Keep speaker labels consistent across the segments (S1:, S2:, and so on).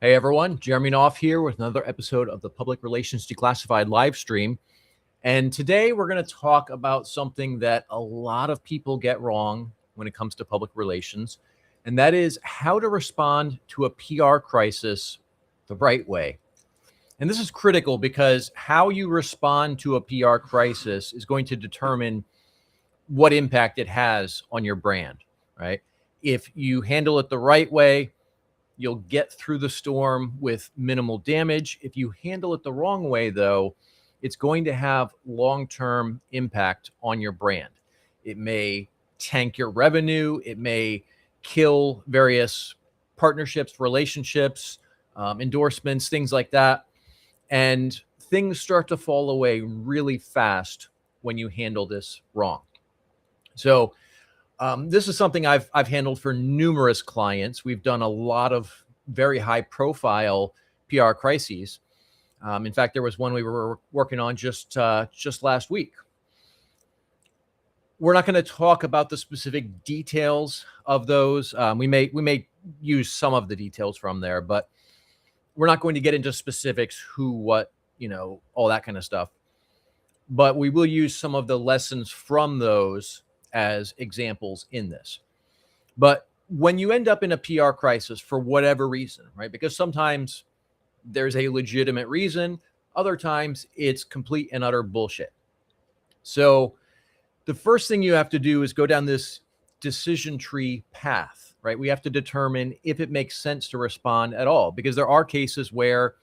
S1: Hey everyone, Jeremy Knauff here with another episode of the Public Relations Declassified live stream. And today we're going to talk about something that a lot of people get wrong when it comes to public relations, and that is how to respond to a PR crisis the right way. And this is critical because how you respond to a PR crisis is going to determine what impact it has on your brand, right? If you handle it the right way, you'll get through the storm with minimal damage. If you handle it the wrong way, though, it's going to have long-term impact on your brand. It may tank your revenue. It may kill various partnerships, relationships, endorsements, things like that. And things start to fall away really fast when you handle this wrong. So this is something I've handled for numerous clients. We've done a lot of very high profile PR crises. In fact, there was one we were working on just last week. We're not going to talk about the specific details of those. We may use some of the details from there, but we're not going to get into specifics, who, what, all that kind of stuff. But we will use some of the lessons from those as examples in this. But when you end up in a PR crisis for whatever reason, right? Because sometimes there's a legitimate reason, other times it's complete and utter bullshit. So the first thing you have to do is go down this decision tree path, right? We have to determine if it makes sense to respond at all, because there are cases where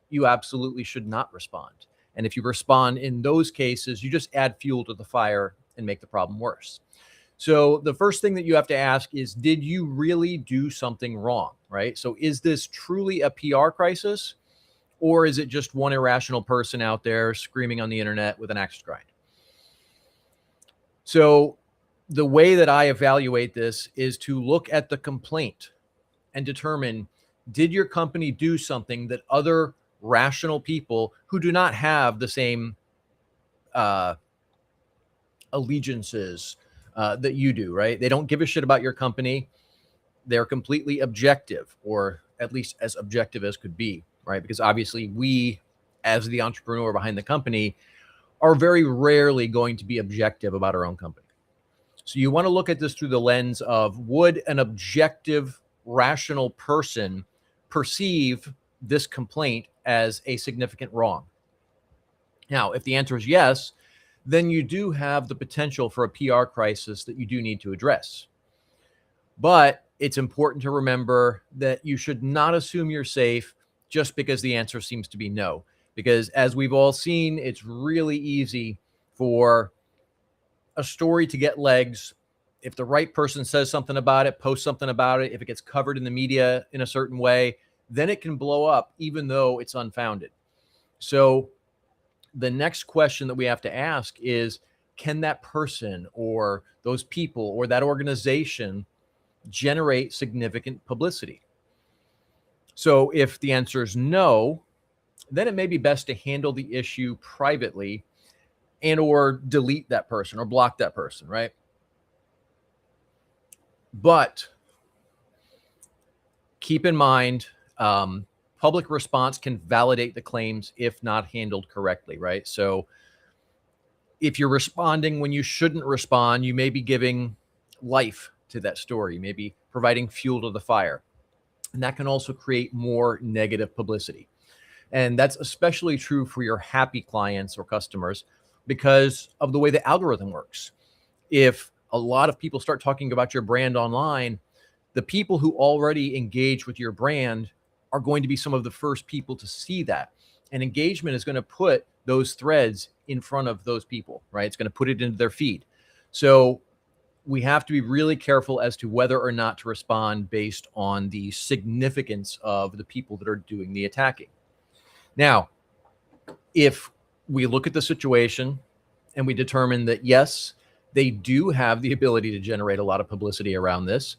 S1: you absolutely should not respond. And if you respond in those cases, you just add fuel to the fire and make the problem worse. So the first thing that you have to ask is, did you really do something wrong, right? So is this truly a PR crisis, or is it just one irrational person out there screaming on the internet with an axe to grind? So the way that I evaluate this is to look at the complaint and determine, did your company do something that other rational people who do not have the same allegiances that you do, right? They don't give a shit about your company. They're completely objective, or at least as objective as could be, right? Because obviously we, as the entrepreneur behind the company, are very rarely going to be objective about our own company. So you want to look at this through the lens of, would an objective, rational person perceive this complaint as a significant wrong? Now, if the answer is yes, then you do have the potential for a PR crisis that you do need to address. But it's important to remember that you should not assume you're safe just because the answer seems to be no. Because as we've all seen, it's really easy for a story to get legs if the right person says something about it, posts something about it. If it gets covered in the media in a certain way, then it can blow up even though it's unfounded. So the next question that we have to ask is, can that person or those people or that organization generate significant publicity? So if the answer is no, then it may be best to handle the issue privately and or delete that person or block that person, right? But keep in mind, public response can validate the claims if not handled correctly, right? So if you're responding when you shouldn't respond, you may be giving life to that story, maybe providing fuel to the fire. And that can also create more negative publicity. And that's especially true for your happy clients or customers because of the way the algorithm works. If a lot of people start talking about your brand online, the people who already engage with your brand are going to be some of the first people to see that. And engagement is going to put those threads in front of those people, right? It's going to put it into their feed. So we have to be really careful as to whether or not to respond based on the significance of the people that are doing the attacking. Now, if we look at the situation and we determine that, yes, they do have the ability to generate a lot of publicity around this,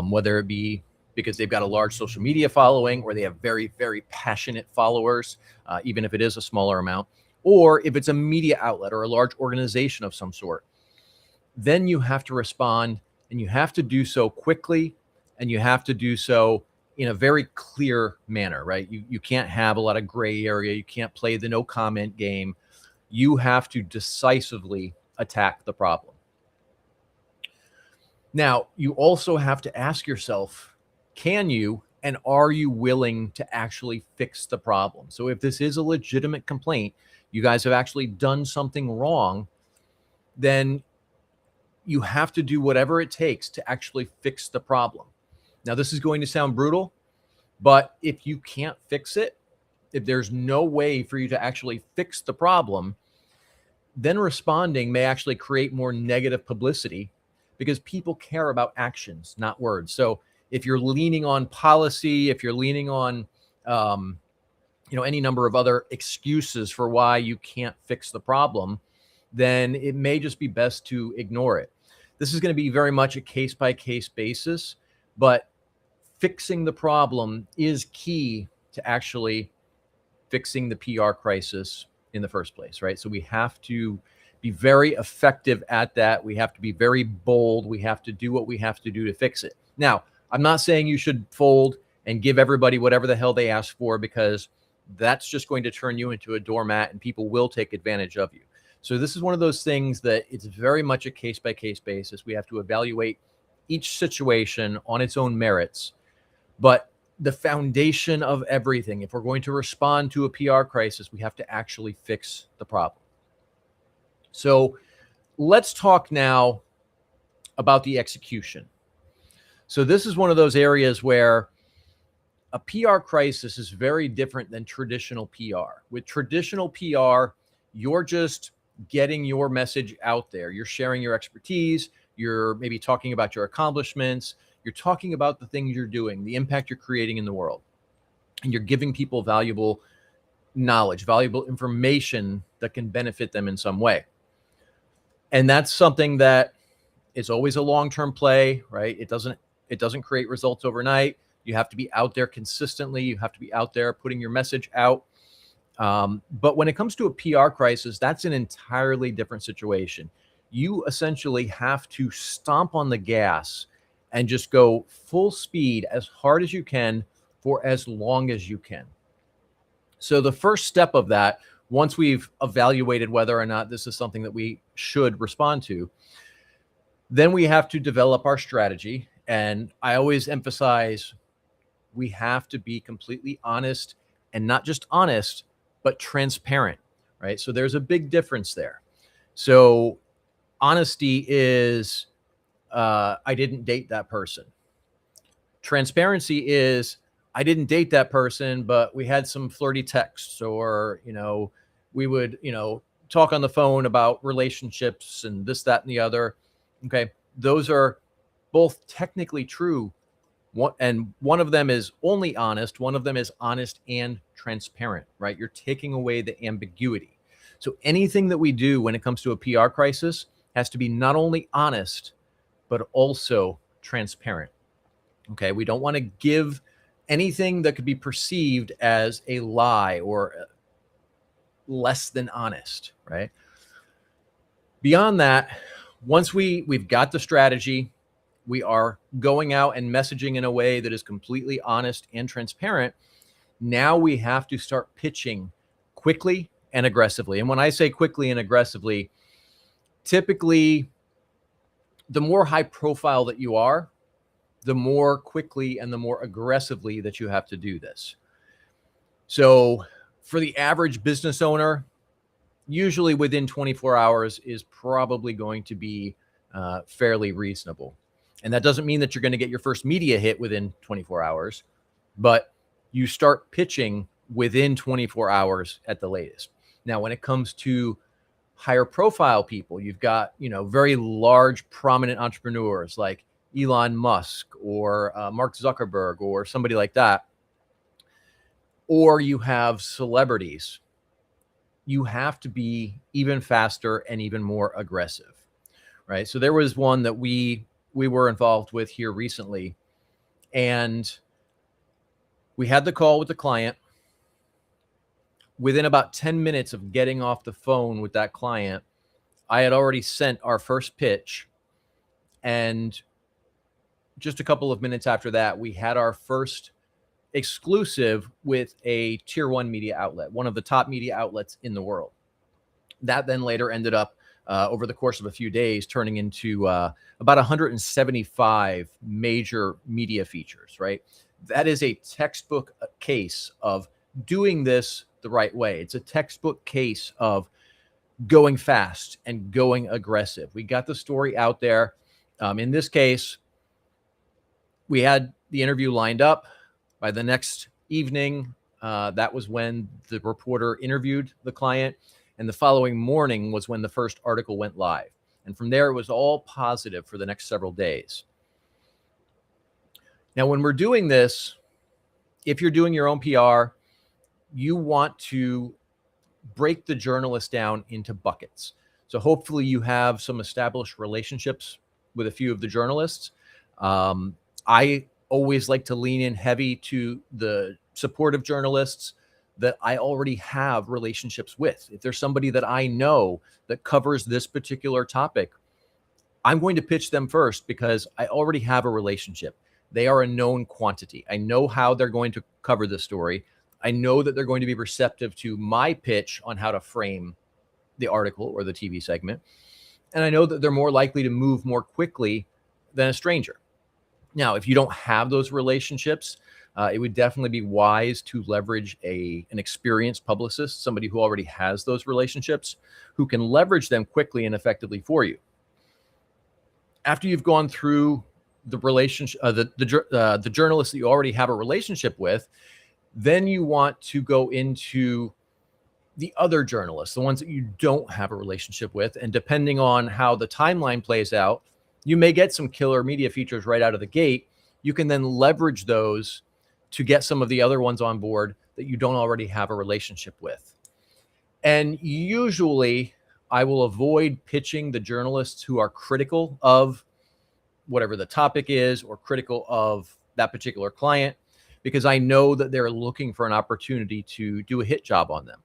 S1: whether it be because they've got a large social media following or they have very, very passionate followers, even if it is a smaller amount, or if it's a media outlet or a large organization of some sort, then you have to respond, and you have to do so quickly, and you have to do so in a very clear manner, right? You can't have a lot of gray area. You can't play the no comment game. You have to decisively attack the problem. Now, you also have to ask yourself, can you and are you willing to actually fix the problem? So if this is a legitimate complaint, you guys have actually done something wrong, then you have to do whatever it takes to actually fix the problem. Now, this is going to sound brutal, but if you can't fix it, if there's no way for you to actually fix the problem, then responding may actually create more negative publicity because people care about actions, not words. So if you're leaning on policy, if you're leaning on, any number of other excuses for why you can't fix the problem, then it may just be best to ignore it. This is going to be very much a case-by-case basis, but fixing the problem is key to actually fixing the PR crisis in the first place, right? So we have to be very effective at that. We have to be very bold. We have to do what we have to do to fix it. Now, I'm not saying you should fold and give everybody whatever the hell they ask for, because that's just going to turn you into a doormat and people will take advantage of you. So this is one of those things that it's very much a case-by-case basis. We have to evaluate each situation on its own merits. But the foundation of everything, if we're going to respond to a PR crisis, we have to actually fix the problem. So let's talk now about the execution. So this is one of those areas where a PR crisis is very different than traditional PR. With traditional PR, you're just getting your message out there. You're sharing your expertise. You're maybe talking about your accomplishments. You're talking about the things you're doing, the impact you're creating in the world. And you're giving people valuable knowledge, valuable information that can benefit them in some way. And that's something that is always a long-term play, right? It doesn't create results overnight. You have to be out there consistently. You have to be out there putting your message out. But when it comes to a PR crisis, that's an entirely different situation. You essentially have to stomp on the gas and just go full speed as hard as you can for as long as you can. So the first step of that, once we've evaluated whether or not this is something that we should respond to, then we have to develop our strategy. And I always emphasize we have to be completely honest, and not just honest, but transparent, right? So there's a big difference there. So honesty is, I didn't date that person. Transparency is, I didn't date that person, but we had some flirty texts, or, we would, talk on the phone about relationships and this, that, and the other. Okay. Those are both technically true. One of them is only honest. One of them is honest and transparent, right? You're taking away the ambiguity. So anything that we do when it comes to a PR crisis has to be not only honest, but also transparent. Okay. We don't want to give anything that could be perceived as a lie or less than honest, right? Beyond that, once we've got the strategy, we are going out and messaging in a way that is completely honest and transparent. Now we have to start pitching quickly and aggressively. And when I say quickly and aggressively, typically the more high profile that you are, the more quickly and the more aggressively that you have to do this. So for the average business owner, usually within 24 hours is probably going to be fairly reasonable. And that doesn't mean that you're going to get your first media hit within 24 hours, but you start pitching within 24 hours at the latest. Now, when it comes to higher profile people, you've got, very large, prominent entrepreneurs like Elon Musk or Mark Zuckerberg or somebody like that, or you have celebrities. You have to be even faster and even more aggressive, right? So there was one that we were involved with here recently, and we had the call with the client. Within about 10 minutes of getting off the phone with that client, I had already sent our first pitch. And just a couple of minutes after that, we had our first exclusive with a tier one media outlet, one of the top media outlets in the world. That then later ended up over the course of a few days turning into about 175 major media features, right? That is a textbook case of doing this the right way. It's a textbook case of going fast and going aggressive. We got the story out there. In this case, we had the interview lined up. By the next evening, that was when the reporter interviewed the client. And the following morning was when the first article went live. And from there, it was all positive for the next several days. Now, when we're doing this, if you're doing your own PR, you want to break the journalist down into buckets. So hopefully you have some established relationships with a few of the journalists. I always like to lean in heavy to the supportive journalists that I already have relationships with. If there's somebody that I know that covers this particular topic, I'm going to pitch them first because I already have a relationship. They are a known quantity. I know how they're going to cover the story. I know that they're going to be receptive to my pitch on how to frame the article or the TV segment. And I know that they're more likely to move more quickly than a stranger. Now, if you don't have those relationships, it would definitely be wise to leverage an experienced publicist, somebody who already has those relationships, who can leverage them quickly and effectively for you. After you've gone through the relationship, the journalist that you already have a relationship with, then you want to go into the other journalists, the ones that you don't have a relationship with. And depending on how the timeline plays out, you may get some killer media features right out of the gate. You can then leverage those to get some of the other ones on board that you don't already have a relationship with. And usually I will avoid pitching the journalists who are critical of whatever the topic is or critical of that particular client, because I know that they're looking for an opportunity to do a hit job on them.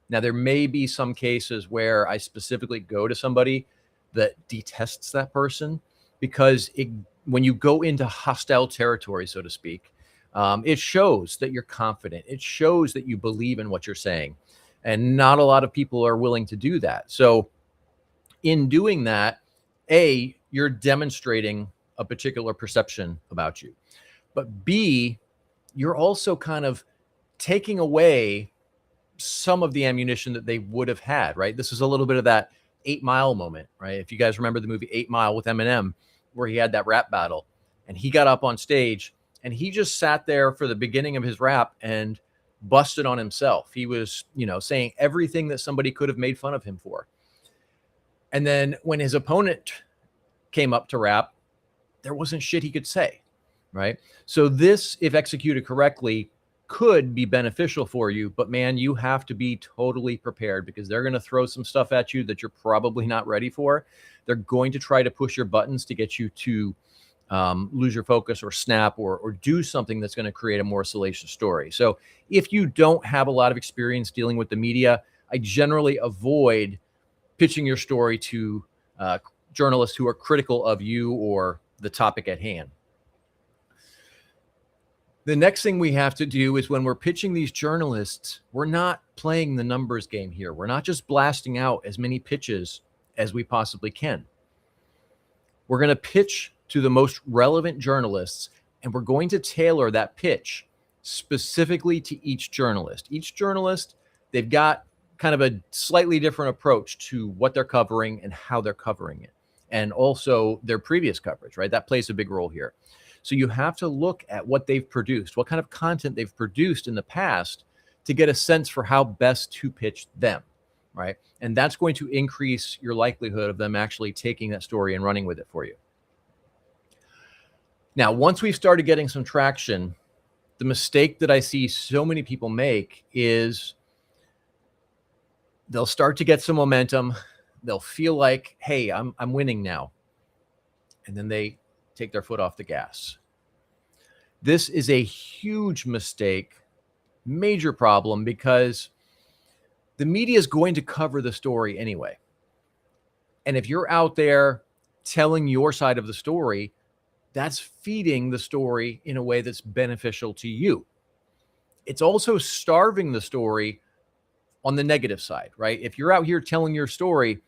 S1: Now, there may be some cases where I specifically go to somebody that detests that person, because when you go into hostile territory, so to speak, it shows that you're confident. It shows that you believe in what you're saying. And not a lot of people are willing to do that. So in doing that, A, you're demonstrating a particular perception about you. But B, you're also kind of taking away some of the ammunition that they would have had, right? This is a little bit of that 8 Mile moment, right? If you guys remember the movie 8 Mile with Eminem, where he had that rap battle and he got up on stage and he just sat there for the beginning of his rap and busted on himself. He was, saying everything that somebody could have made fun of him for. And then when his opponent came up to rap, there wasn't shit he could say, right? So this, if executed correctly, could be beneficial for you, but man, you have to be totally prepared, because they're going to throw some stuff at you that you're probably not ready for. They're going to try to push your buttons to get you to lose your focus or snap or do something that's going to create a more salacious story. So if you don't have a lot of experience dealing with the media, I generally avoid pitching your story to journalists who are critical of you or the topic at hand. The next thing we have to do is, when we're pitching these journalists, we're not playing the numbers game here. We're not just blasting out as many pitches as we possibly can. We're going to pitch to the most relevant journalists, and we're going to tailor that pitch specifically to each journalist. Each journalist, they've got kind of a slightly different approach to what they're covering and how they're covering it, and also their previous coverage, right? That plays a big role here. So you have to look at what they've produced, what kind of content they've produced in the past, to get a sense for how best to pitch them, right? And that's going to increase your likelihood of them actually taking that story and running with it for you. Now, once we've started getting some traction, the mistake that I see so many people make is they'll start to get some momentum. They'll feel like, hey, I'm winning now. And then they take their foot off the gas. This is a huge mistake, major problem, because the media is going to cover the story anyway. And if you're out there telling your side of the story, that's feeding the story in a way that's beneficial to you, It's also starving the story on the negative side, right? If you're out here telling your story,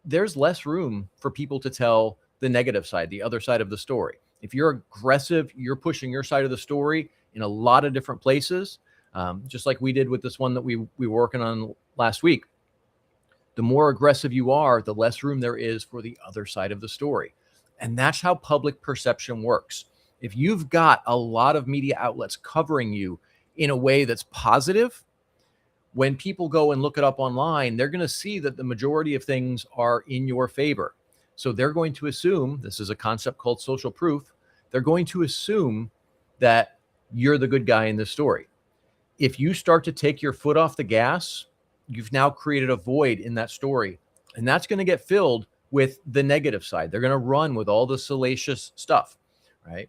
S1: there's less room for people to tell the negative side, the other side of the story. If you're aggressive, you're pushing your side of the story in a lot of different places, just like we did with this one that we were working on last week. The more aggressive you are, the less room there is for the other side of the story. And that's how public perception works. If you've got a lot of media outlets covering you in a way that's positive, when people go and look it up online, they're going to see that the majority of things are in your favor. So they're going to assume, this is a concept called social proof, they're going to assume that you're the good guy in this story. If you start to take your foot off the gas, you've now created a void in that story. And that's going to get filled with the negative side. They're going to run with all the salacious stuff, right?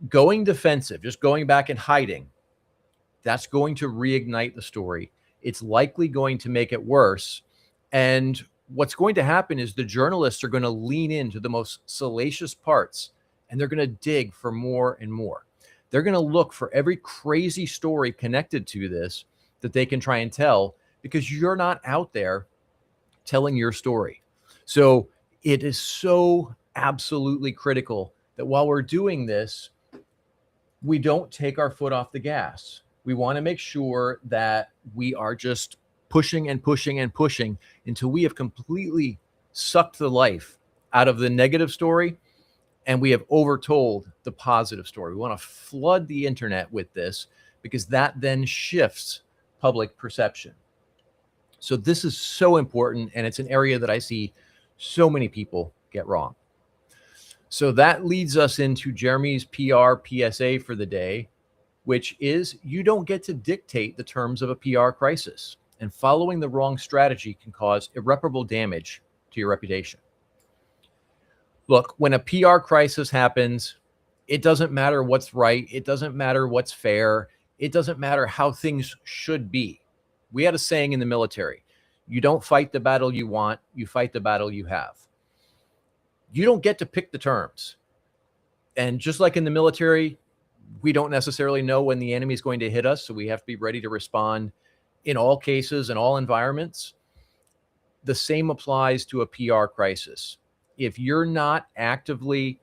S1: Going defensive, just going back and hiding, that's going to reignite the story. It's likely going to make it worse. And what's going to happen is the journalists are going to lean into the most salacious parts, and they're going to dig for more and more. They're going to look for every crazy story connected to this that they can try and tell, because you're not out there telling your story. So it is so absolutely critical that while we're doing this, we don't take our foot off the gas. We want to make sure that we are just pushing and pushing and pushing until we have completely sucked the life out of the negative story and we have overtold the positive story. We want to flood the internet with this because that then shifts public perception. So this is so important, and it's an area that I see so many people get wrong. So that leads us into Jeremy's PR PSA for the day, which is you don't get to dictate the terms of a PR crisis, and following the wrong strategy can cause irreparable damage to your reputation. Look, when a PR crisis happens, it doesn't matter what's right. It doesn't matter what's fair. It doesn't matter how things should be. We had a saying in the military: you don't fight the battle you want, you fight the battle you have. You don't get to pick the terms. And just like in the military, we don't necessarily know when the enemy is going to hit us, so we have to be ready to respond in all cases, in all environments. The same applies to a PR crisis. If you're not actively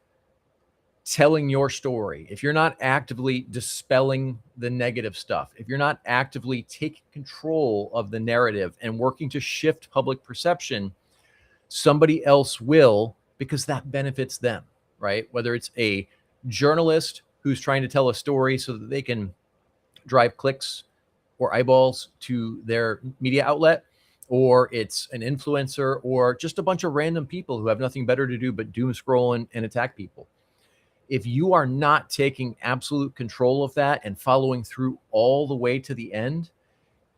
S1: telling your story, if you're not actively dispelling the negative stuff, if you're not actively taking control of the narrative and working to shift public perception, somebody else will, because that benefits them, right? Whether it's a journalist who's trying to tell a story so that they can drive clicks or eyeballs to their media outlet, or it's an influencer, or just a bunch of random people who have nothing better to do but doom scroll and attack people. If you are not taking absolute control of that and following through all the way to the end,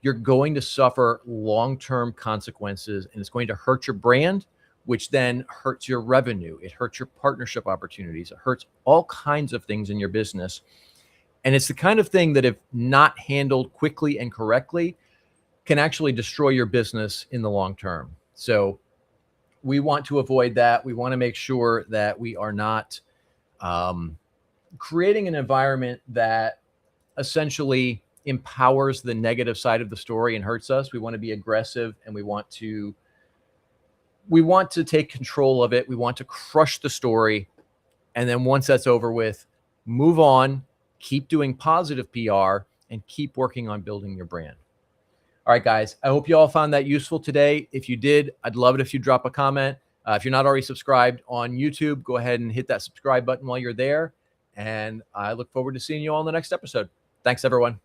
S1: you're going to suffer long-term consequences, and it's going to hurt your brand, which then hurts your revenue. It hurts your partnership opportunities. It hurts all kinds of things in your business. And it's the kind of thing that, if not handled quickly and correctly, can actually destroy your business in the long term. So we want to avoid that. We want to make sure that we are not creating an environment that essentially empowers the negative side of the story and hurts us. We want to be aggressive, and we want to take control of it. We want to crush the story. And then once that's over with, move on, keep doing positive PR, and keep working on building your brand. All right, guys, I hope you all found that useful today. If you did, I'd love it if you drop a comment. If you're not already subscribed on YouTube, go ahead and hit that subscribe button while you're there. And I look forward to seeing you all in the next episode. Thanks, everyone.